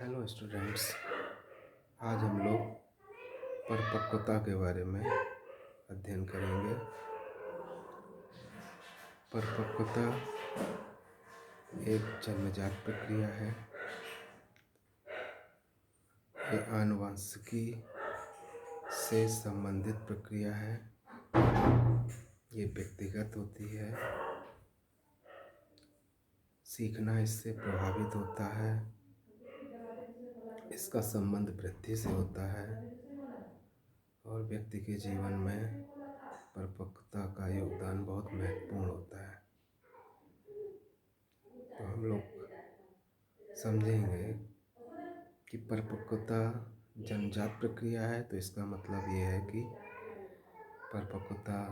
Hello students. आज हम लोग परिपक्वता के बारे में अध्ययन करेंगे। परिपक्वता एक जन्मजात प्रक्रिया है। ये आनुवंशिकी से संबंधित प्रक्रिया है। ये व्यक्तिगत होती है। सीखना इससे प्रभावित होता है। इसका संबंध वृद्धि से होता है और व्यक्ति के जीवन में परिपक्वता का योगदान बहुत महत्वपूर्ण होता है। तो हम लोग समझेंगे कि परिपक्वता जन्मजात प्रक्रिया है, तो इसका मतलब ये है कि परिपक्वता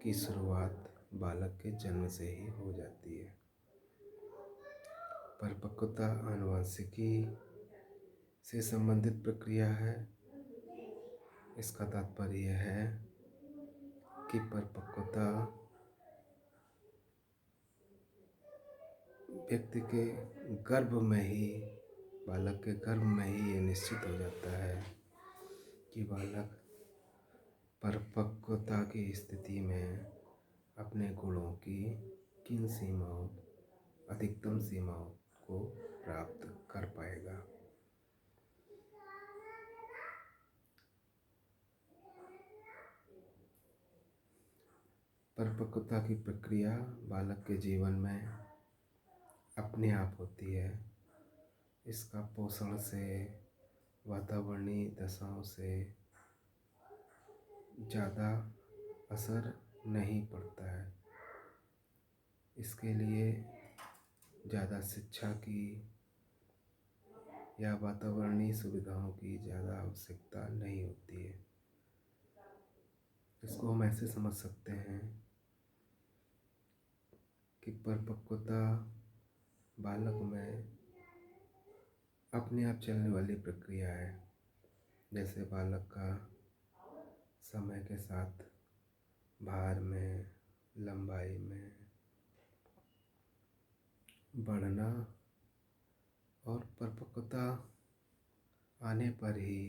की शुरुआत बालक के जन्म से ही हो जाती है। परिपक्वता आनुवंशिकी से संबंधित प्रक्रिया है। इसका तात्पर्य यह है कि परिपक्वता व्यक्ति के गर्भ में ही, बालक के गर्भ में ही ये निश्चित हो जाता है कि बालक परिपक्वता की स्थिति में अपने गुणों की किन सीमाओं, अधिकतम सीमाओं को प्राप्त कर पाएगा। परिपक्वता की प्रक्रिया बालक के जीवन में अपने आप होती है। इसका पोषण से, वातावरणीय दशाओं से ज़्यादा असर नहीं पड़ता है। इसके लिए ज़्यादा शिक्षा की या वातावरणीय सुविधाओं की ज़्यादा आवश्यकता नहीं होती है। इसको हम ऐसे समझ सकते हैं कि परिपक्वता बालक में अपने आप चलने वाली प्रक्रिया है। जैसे बालक का समय के साथ भार में, लंबाई में बढ़ना और परिपक्वता आने पर ही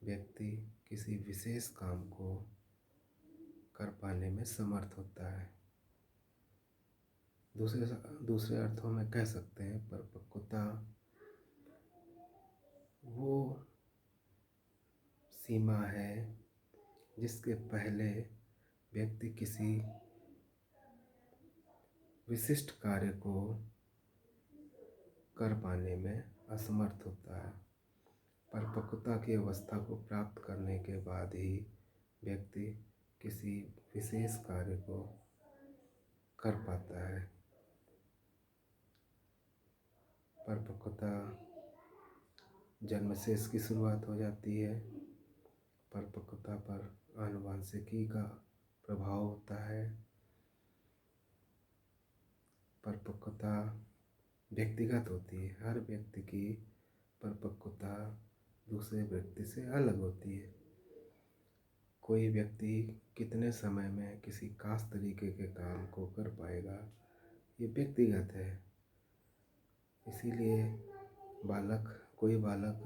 व्यक्ति किसी विशेष काम को कर पाने में समर्थ होता है। दूसरे अर्थों में कह सकते हैं परिपक्वता वो सीमा है जिसके पहले व्यक्ति किसी विशिष्ट कार्य को कर पाने में असमर्थ होता है। परिपक्वता की अवस्था को प्राप्त करने के बाद ही व्यक्ति किसी विशेष कार्य को कर पाता है। परिपक्वता जन्म से इसकी शुरुआत हो जाती है। परिपक्वता पर आनुवंशिकी का प्रभाव होता है। परिपक्वता व्यक्तिगत होती है। हर व्यक्ति की परिपक्वता दूसरे व्यक्ति से अलग होती है। कोई व्यक्ति कितने समय में किसी खास तरीके के काम को कर पाएगा, ये व्यक्तिगत है। इसीलिए कोई बालक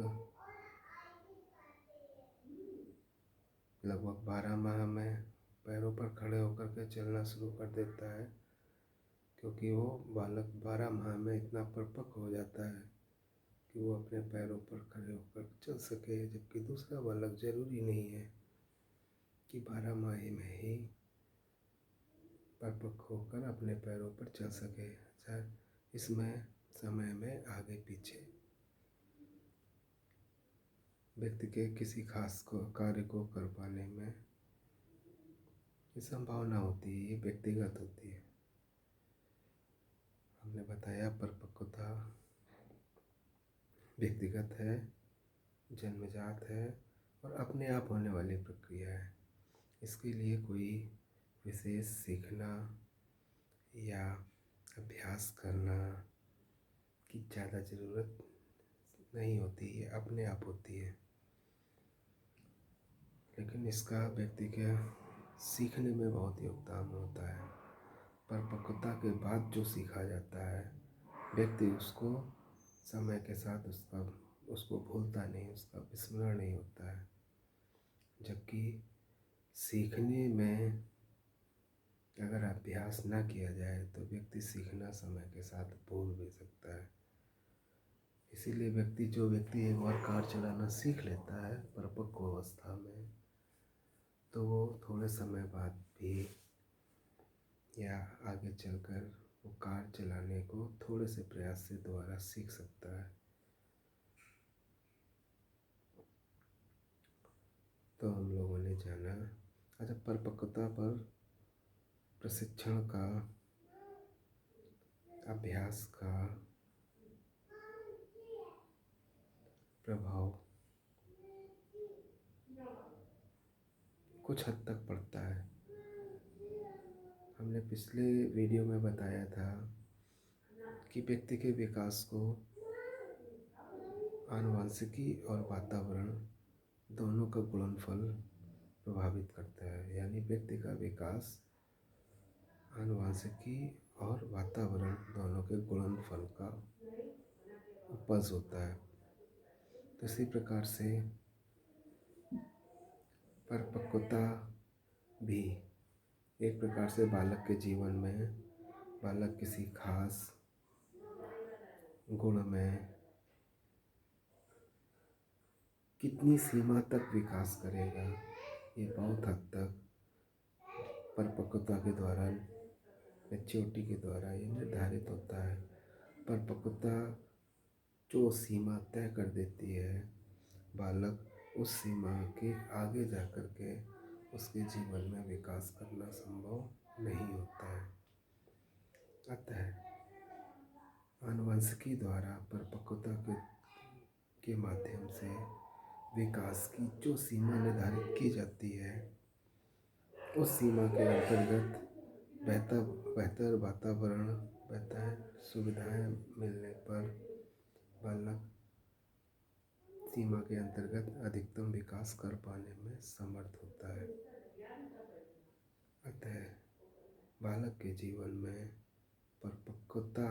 लगभग 12 माह में पैरों पर खड़े होकर के चलना शुरू कर देता है, क्योंकि वो बालक 12 माह में इतना परिपक्व हो जाता है कि वो अपने पैरों पर खड़े होकर चल सके। जबकि दूसरा बालक जरूरी नहीं है कि 12 माह में ही परिपक्व होकर अपने पैरों पर चल सके। इसमें समय में आगे पीछे व्यक्ति के किसी खास कार्य को कर पाने में ये संभावना होती है। ये व्यक्तिगत होती है। हमने बताया परिपक्वता व्यक्तिगत है, जन्मजात है और अपने आप होने वाली प्रक्रिया है। इसके लिए कोई विशेष सीखना या अभ्यास करना की ज़्यादा ज़रूरत नहीं होती है, अपने आप होती है। लेकिन इसका व्यक्ति के सीखने में बहुत योगदान होता है। परिपक्वता के बाद जो सीखा जाता है, व्यक्ति उसको समय के साथ उसको भूलता नहीं, उसका विस्मरण नहीं होता है। जबकि सीखने में अगर अभ्यास ना किया जाए तो व्यक्ति सीखना समय के साथ भूल भी सकता है। इसीलिए जो व्यक्ति एक बार कार चलाना सीख लेता है परिपक्व अवस्था में, तो वो थोड़े समय बाद भी या आगे चलकर वो कार चलाने को थोड़े से प्रयास से दोबारा सीख सकता है। तो हम लोगों ने जाना, अच्छा, परिपक्वता पर प्रशिक्षण का, अभ्यास का प्रभाव कुछ हद तक पड़ता है। हमने पिछले वीडियो में बताया था कि व्यक्ति के विकास को आनुवंशिकी और वातावरण दोनों का गुणनफल प्रभावित करता है। यानी व्यक्ति का विकास आनुवंशिकी और वातावरण दोनों के गुणनफल का उपज होता है। तो इसी प्रकार से परिपक्वता भी एक प्रकार से बालक के जीवन में बालक किसी खास गुण में कितनी सीमा तक विकास करेगा, ये बहुत हद तक परिपक्वता के द्वारा, मैच्योरिटी के द्वारा ये निर्धारित होता है। परिपक्वता जो सीमा तय कर देती है, बालक उस सीमा के आगे जा कर के उसके जीवन में विकास करना संभव नहीं होता है। अतः आनुवंशिकी द्वारा परिपक्वता के माध्यम से विकास की जो सीमा निर्धारित की जाती है, उस सीमा के अंतर्गत बेहतर वातावरण, बेहतर सुविधाएं मिलने पर बालक सीमा के अंतर्गत अधिकतम विकास कर पाने में समर्थ होता है। अतः बालक के जीवन में परिपक्वता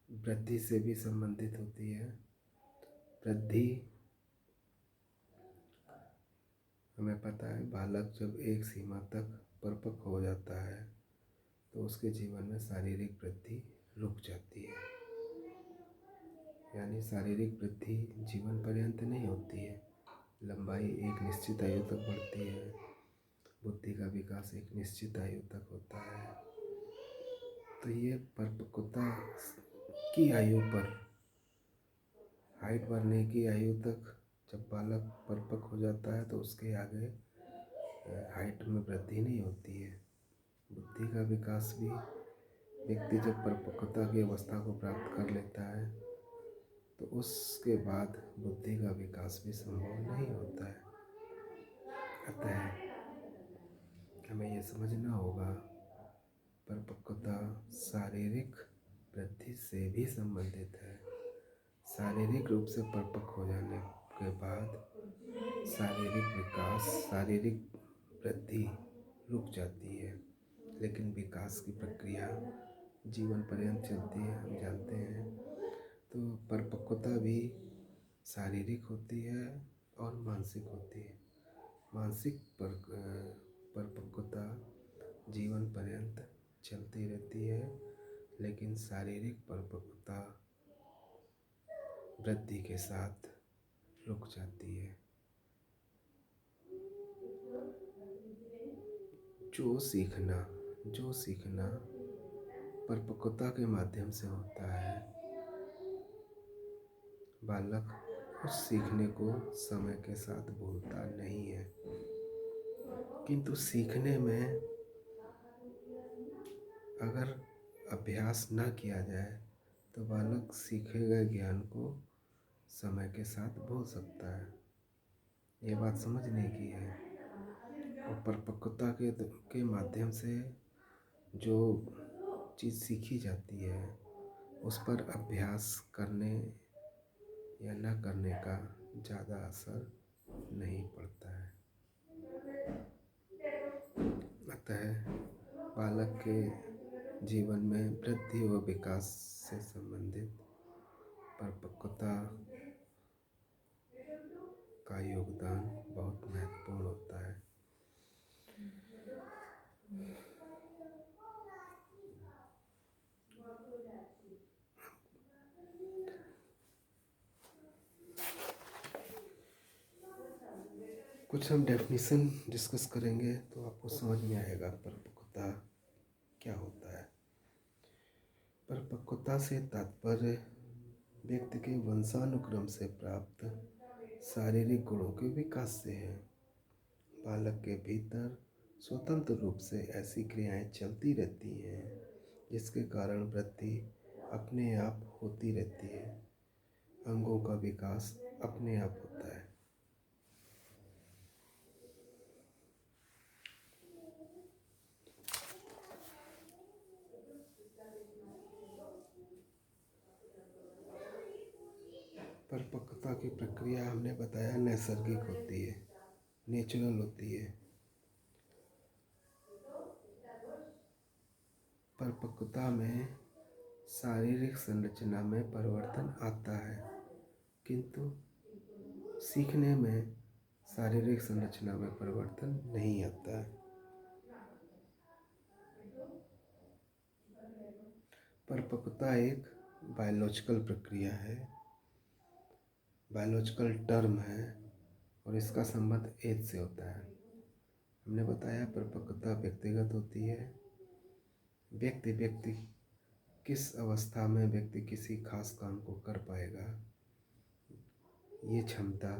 वृद्धि से भी संबंधित होती है। वृद्धि, हमें पता है, बालक जब एक सीमा तक परिपक्व हो जाता है तो उसके जीवन में शारीरिक वृद्धि रुक जाती है। यानी शारीरिक वृद्धि जीवन पर्यंत नहीं होती है। लंबाई एक निश्चित आयु तक बढ़ती है, बुद्धि का विकास एक निश्चित आयु तक होता है। तो ये परिपक्वता की आयु पर, हाइट बढ़ने की आयु तक जब बालक परिपक्व हो जाता है तो उसके आगे हाइट में वृद्धि नहीं होती है। बुद्धि का विकास भी, व्यक्ति जब परिपक्वता की अवस्था को प्राप्त कर लेता है तो उसके बाद बुद्धि का विकास भी संभव नहीं होता है। अतः हमें यह समझना होगा, परिपक्वता शारीरिक वृद्धि से भी संबंधित है। शारीरिक रूप से परिपक्व हो जाने के बाद शारीरिक विकास, शारीरिक वृद्धि रुक जाती है, लेकिन विकास की प्रक्रिया जीवन पर्यंत चलती है, हम जानते हैं। तो परिपक्वता भी शारीरिक होती है और मानसिक होती है। मानसिक परिपक्वता जीवन पर्यंत चलती रहती है, लेकिन शारीरिक परिपक्वता वृद्धि के साथ रुक जाती है। जो सीखना परिपक्वता के माध्यम से होता है, बालक उस सीखने को समय के साथ भूलता नहीं है। किंतु सीखने में अगर अभ्यास ना किया जाए तो बालक सीखे गए ज्ञान को समय के साथ भूल सकता है। ये बात समझने की है। और परिपक्वता के माध्यम से जो चीज़ सीखी जाती है उस पर अभ्यास करने या न करने का ज़्यादा असर नहीं पड़ता है। अतः बालक के जीवन में वृद्धि व विकास से संबंधित परिपक्वता का योगदान बहुत महत्वपूर्ण होता है। कुछ हम डेफिनेशन डिस्कस करेंगे तो आपको समझ में आएगा परिपक्वता क्या होता है। परिपक्वता से तात्पर्य व्यक्ति के वंशानुक्रम से प्राप्त शारीरिक गुणों के विकास से है। बालक के भीतर स्वतंत्र रूप से ऐसी क्रियाएं चलती रहती हैं जिसके कारण वृद्धि अपने आप होती रहती है। अंगों का विकास अपने आप होता है। परिपक्वता की प्रक्रिया हमने बताया नैसर्गिक होती है, नेचुरल होती है। परिपक्वता में शारीरिक संरचना में परिवर्तन आता है, किंतु सीखने में शारीरिक संरचना में परिवर्तन नहीं आता है। परिपक्वता एक बायोलॉजिकल प्रक्रिया है, बायोलॉजिकल टर्म है और इसका संबंध एज से होता है। हमने बताया परिपक्वता व्यक्तिगत होती है। व्यक्ति किस अवस्था में व्यक्ति किसी खास काम को कर पाएगा, ये क्षमता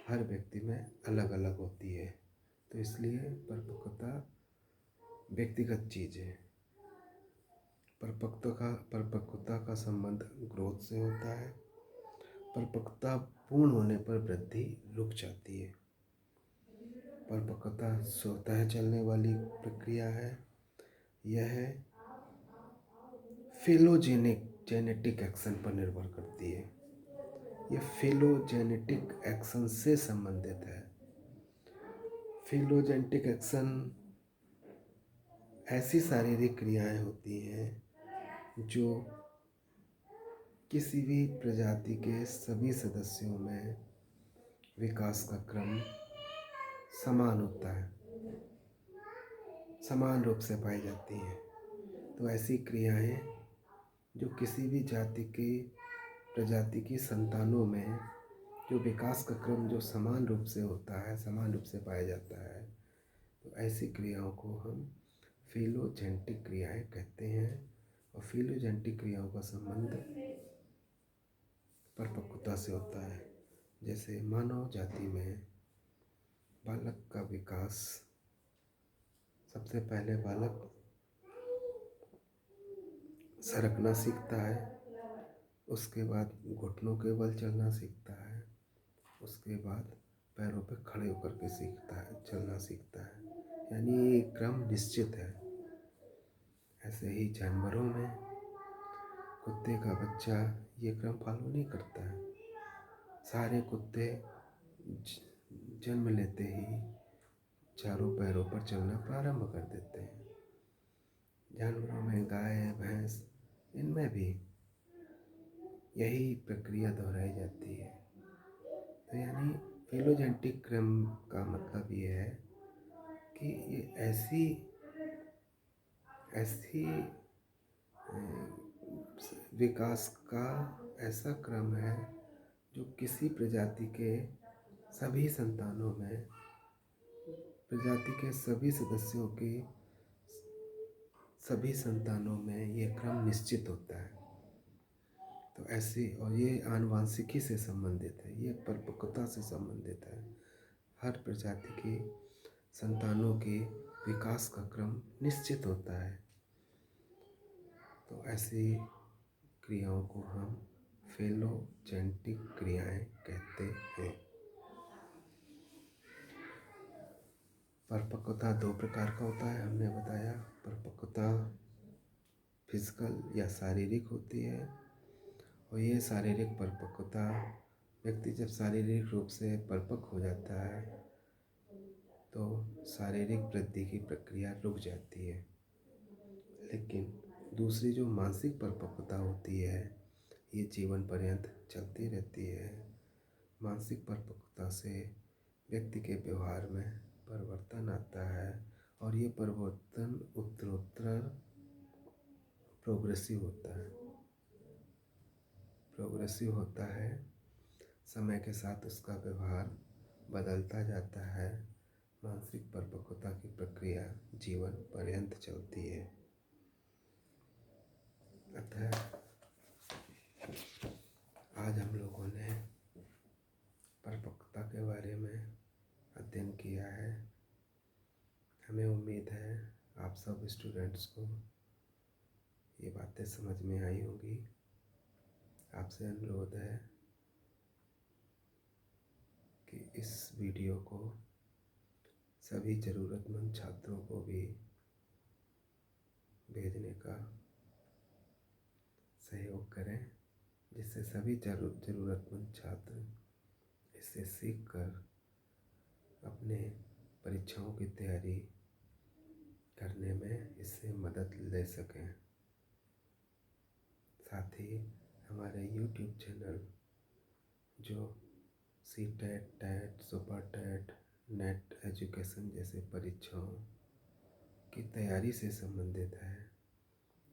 हर व्यक्ति में अलग अलग होती है। तो इसलिए परिपक्वता व्यक्तिगत चीज़ है। परिपक्वता का संबंध ग्रोथ से होता है। परिपक्वता पूर्ण होने पर वृद्धि रुक जाती है। परिपक्वता स्वतः चलने वाली प्रक्रिया है। यह फिलोजेनेटिक एक्शन पर निर्भर करती है। यह फिलोजेनेटिक एक्शन से संबंधित है। फिलोजेनेटिक एक्शन ऐसी शारीरिक क्रियाएं होती हैं जो किसी भी प्रजाति के सभी सदस्यों में विकास का क्रम समान होता है, समान रूप से पाई जाती हैं। तो ऐसी क्रियाएं जो किसी भी प्रजाति की संतानों में जो विकास का क्रम जो समान रूप से होता है, समान रूप से पाया जाता है, तो ऐसी क्रियाओं को हम फिलोजेनेटिक क्रियाएं कहते हैं। और फिलोजेनेटिक क्रियाओं का संबंध परिपक्वता से होता है। जैसे मानव जाति में बालक का विकास, सबसे पहले बालक सरकना सीखता है, उसके बाद घुटनों के बल चलना सीखता है, उसके बाद पैरों पर खड़े होकर के चलना सीखता है। यानी ये क्रम निश्चित है। ऐसे ही जानवरों में कुत्ते का बच्चा ये क्रम फॉलो नहीं करता है। सारे कुत्ते जन्म लेते ही चारों पैरों पर चलना प्रारंभ कर देते हैं। जानवरों में गाय, भैंस, इनमें भी यही प्रक्रिया दोहराई जाती है। तो यानी फिलोजेनेटिक क्रम का मतलब ये है कि ये ऐसी विकास का ऐसा क्रम है जो किसी प्रजाति के सभी संतानों में, प्रजाति के सभी सदस्यों के सभी संतानों में ये क्रम निश्चित होता है। तो ऐसे, और ये आनुवांशिकी से संबंधित है, ये परिपक्वता से संबंधित है। हर प्रजाति के संतानों के विकास का क्रम निश्चित होता है। तो ऐसी क्रियाओं को हम फिलोजेनेटिक क्रियाएं कहते हैं। परिपक्वता दो प्रकार का होता है, हमने बताया। परिपक्वता फिजिकल या शारीरिक होती है, और ये शारीरिक परिपक्वता, व्यक्ति जब शारीरिक रूप से परिपक्व हो जाता है तो शारीरिक वृद्धि की प्रक्रिया रुक जाती है। लेकिन दूसरी जो मानसिक परिपक्वता होती है, ये जीवन पर्यंत चलती रहती है। मानसिक परिपक्वता से व्यक्ति के व्यवहार में परिवर्तन आता है और ये परिवर्तन उत्तरोत्तर प्रोग्रेसिव होता है। समय के साथ उसका व्यवहार बदलता जाता है। मानसिक परिपक्वता की प्रक्रिया जीवन पर्यंत चलती है। अतः आज हम लोगों ने परिपक्वता के बारे में अध्ययन किया है। हमें उम्मीद है आप सब स्टूडेंट्स को ये बातें समझ में आई होंगी। आपसे अनुरोध है कि इस वीडियो को सभी ज़रूरतमंद छात्रों को भी भेजने का सहयोग करें, जिससे सभी ज़रूरतमंद छात्र इससे सीख कर अपने परीक्षाओं की तैयारी करने में इससे मदद ले सकें। साथ ही हमारे YouTube चैनल जो CTET, TET, super TET, NET education जैसे परीक्षाओं की तैयारी से संबंधित है,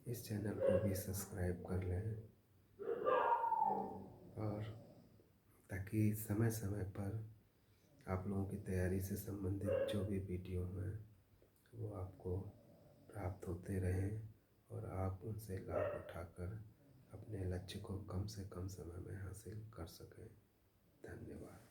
इस चैनल को भी सब्सक्राइब कर लें और ताकि समय समय पर आप लोगों की तैयारी से संबंधित जो भी वीडियो हैं वो आपको प्राप्त होते रहें और आप उनसे लाभ उठाकर अपने लक्ष्य को कम से कम समय में हासिल कर सकें। धन्यवाद।